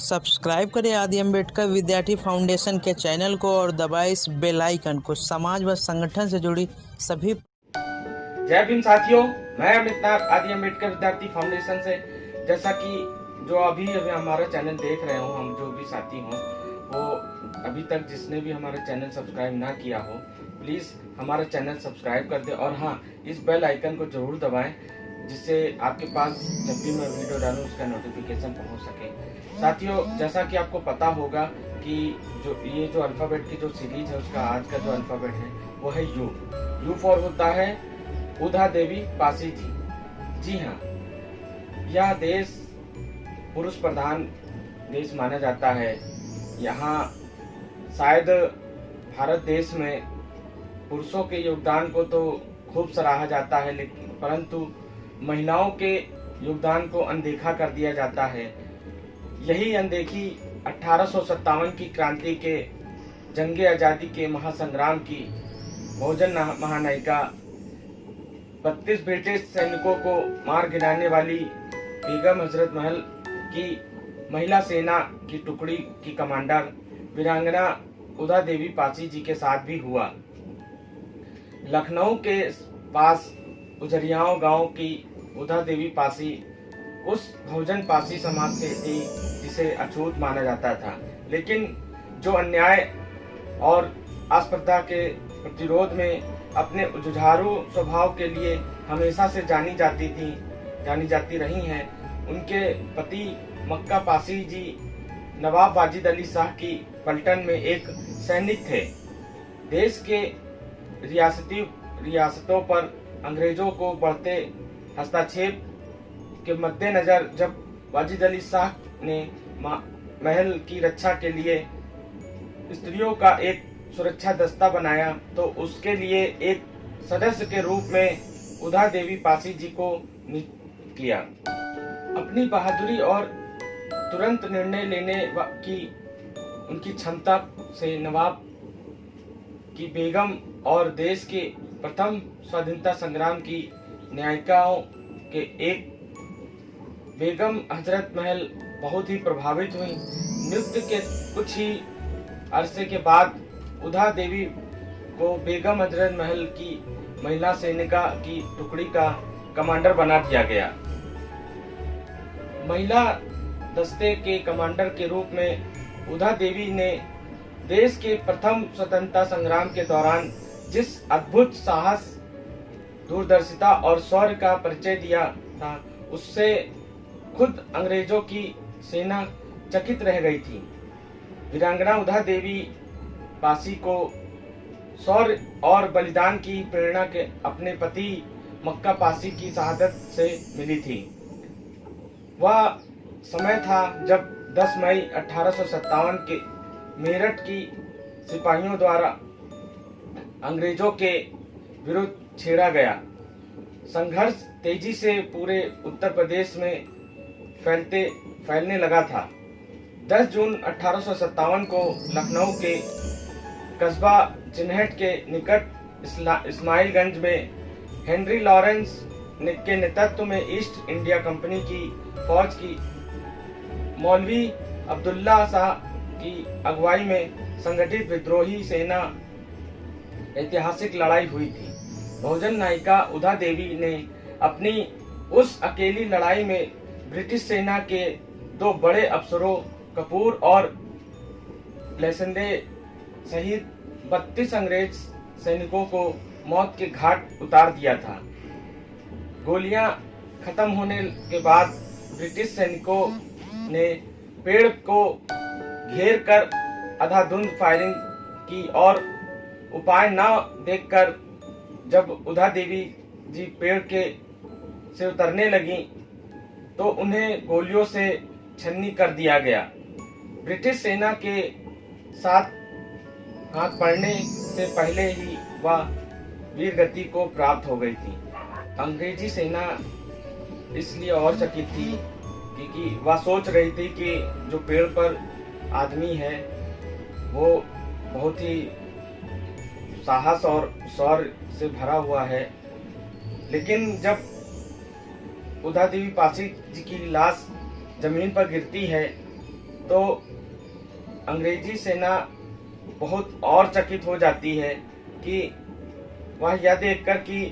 Subscribe करें आदि अम्बेडकर विद्यार्थी फाउंडेशन के चैनल को और दबाएं इस बेल आइकन को समाज व संगठन से जुड़ी सभी। जय भीम साथियों, मैं अमित नाग आदि अम्बेडकर विद्यार्थी फाउंडेशन से। जैसा कि जो अभी हमारा चैनल देख रहे हो, हम जो भी साथी हों, वो अभी तक जिसने भी हमारा चैनल सब्सक्राइब ना किया हो, प्लीज़ हमारा चैनल सब्सक्राइब कर दे और हाँ, इस बेल आइकन को जरूर दबाएं, जिससे आपके पास जब भी मैं वीडियो डालूं उसका नोटिफिकेशन पहुंच सके। साथियों, जैसा कि आपको पता होगा कि जो अल्फ़ाबेट की जो सीरीज है, उसका आज का जो अल्फ़ाबेट है वो है यू फॉर होता है उधा देवी पासी जी। जी हाँ, यह देश पुरुष प्रधान देश माना जाता है। यहाँ शायद भारत देश में पुरुषों के योगदान को तो खूब सराहा जाता है, लेकिन परंतु महिलाओं के योगदान को अनदेखा कर दिया जाता है। यही अनदेखी 1857 की क्रांति के जंगे आज़ादी के महासंग्राम की बहुजन महानायिका 32 ब्रिटिश सैनिकों को मार गिराने वाली बेगम हजरत महल की महिला सेना की टुकड़ी की कमांडर वीरांगना उधा देवी पासी जी के साथ भी हुआ। लखनऊ के पास उजरियाओं गांव की उधा देवी पासी उस बहुजन पासी समाज से थी जिसे अछूत माना जाता था, लेकिन जो अन्याय और अस्पर्धा के प्रतिरोध में अपने जुझारू स्वभाव के लिए हमेशा से जानी जाती रही हैं। उनके पति मक्का पासी जी नवाब वाजिद अली शाह की पलटन में एक सैनिक थे। देश के रियासतों पर अंग्रेजों को बढ़ते हस्तक्षेप के मद्देनजर जब वाजिद अली शाह ने महल की रक्षा के लिए स्त्रियों का एक सुरक्षा दस्ता बनाया, तो उसके लिए एक सदस्य के रूप में उधा देवी पासी जी को नियुक्त किया। अपनी बहादुरी और तुरंत निर्णय लेने की उनकी क्षमता से नवाब की बेगम और देश के प्रथम स्वाधीनता संग्राम की नायिकाओं के एक बेगम हजरत महल बहुत ही प्रभावित हुई। नियुक्ति के कुछ ही अरसे के बाद उधा देवी को बेगम हजरत महल की महिला सैनिका की टुकड़ी का कमांडर बना दिया गया। महिला दस्ते के कमांडर के रूप में उधा देवी ने देश के प्रथम स्वतंत्रता संग्राम के दौरान जिस अद्भुत साहस, दूरदर्शिता और शौर्य का परिचय दिया था, उससे खुद अंग्रेजों की सेना चकित रह गई थी। वीरांगना उधा देवी पासी को शौर्य और बलिदान की प्रेरणा के अपने पति मक्का पासी की शहादत से मिली थी। वह समय था जब 10 मई 1857 के मेरठ की सिपाहियों द्वारा अंग्रेजों के विरुद्ध छेड़ा गया संघर्ष तेजी से पूरे उत्तर प्रदेश में फैलने लगा था। 10 जून 1857 को लखनऊ के कस्बा चिन्हट के निकट इस्माइलगंज में हेनरी लॉरेंस के नेतृत्व में ईस्ट इंडिया कंपनी की फौज की मौलवी अब्दुल्ला शाह की अगुवाई में संगठित विद्रोही सेना ऐतिहासिक लड़ाई हुई थी। बहुजन नायिका उधा देवी ने अपनी उस अकेली लड़ाई में ब्रिटिश सेना के 2 बड़े अफसरों कपूर और लेसेंडे सहित 32 अंग्रेज सैनिकों को मौत के घाट उतार दिया था। गोलियां खत्म होने के बाद ब्रिटिश सैनिकों ने पेड़ को घेर कर अंधाधुंध फायरिंग की और उपाय न देखकर जब उधा देवी जी पेड़ से उतरने लगी तो उन्हें गोलियों से छन्नी कर दिया गया। ब्रिटिश सेना के साथ हाथ पड़ने से पहले ही वह वीर गति को प्राप्त हो गई थी। अंग्रेजी सेना इसलिए और चकित थी क्योंकि वह सोच रही थी कि जो पेड़ पर आदमी है वो बहुत ही साहस और शौर्य से भरा हुआ है, लेकिन जब उधा देवी पासी जी की लाश जमीन पर गिरती है तो अंग्रेजी सेना बहुत और चकित हो जाती है कि वह यह देखकर कि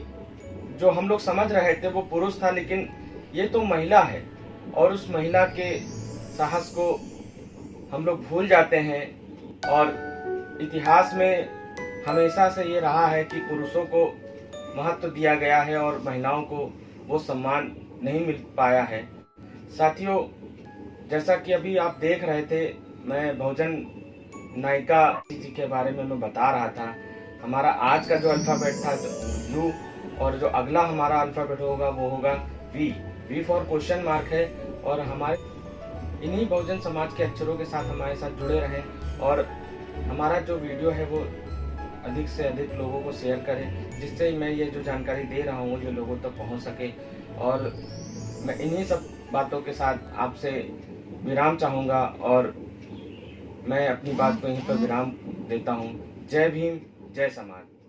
जो हम लोग समझ रहे थे वो पुरुष था, लेकिन ये तो महिला है, और उस महिला के साहस को हम लोग भूल जाते हैं। और इतिहास में हमेशा से ये रहा है कि पुरुषों को महत्व दिया गया है और महिलाओं को वो सम्मान नहीं मिल पाया है। साथियों, जैसा कि अभी आप देख रहे थे, मैं बहुजन नायिका जी के बारे में मैं बता रहा था। हमारा आज का जो अल्फ़ाबेट था यू, और जो अगला हमारा अल्फ़ाबेट होगा वो होगा वी फॉर क्वेश्चन मार्क है। और हमारे इन्हीं बहुजन समाज के अक्षरों के साथ हमारे साथ जुड़े रहें, और हमारा जो वीडियो है वो अधिक से अधिक लोगों को शेयर करें, जिससे मैं ये जो जानकारी दे रहा हूँ ये लोगों तक पहुँच सके। और मैं इन्हीं सब बातों के साथ आपसे विराम चाहूँगा, और मैं अपनी बात को यहीं पर विराम देता हूँ। जय भीम, जय समाज।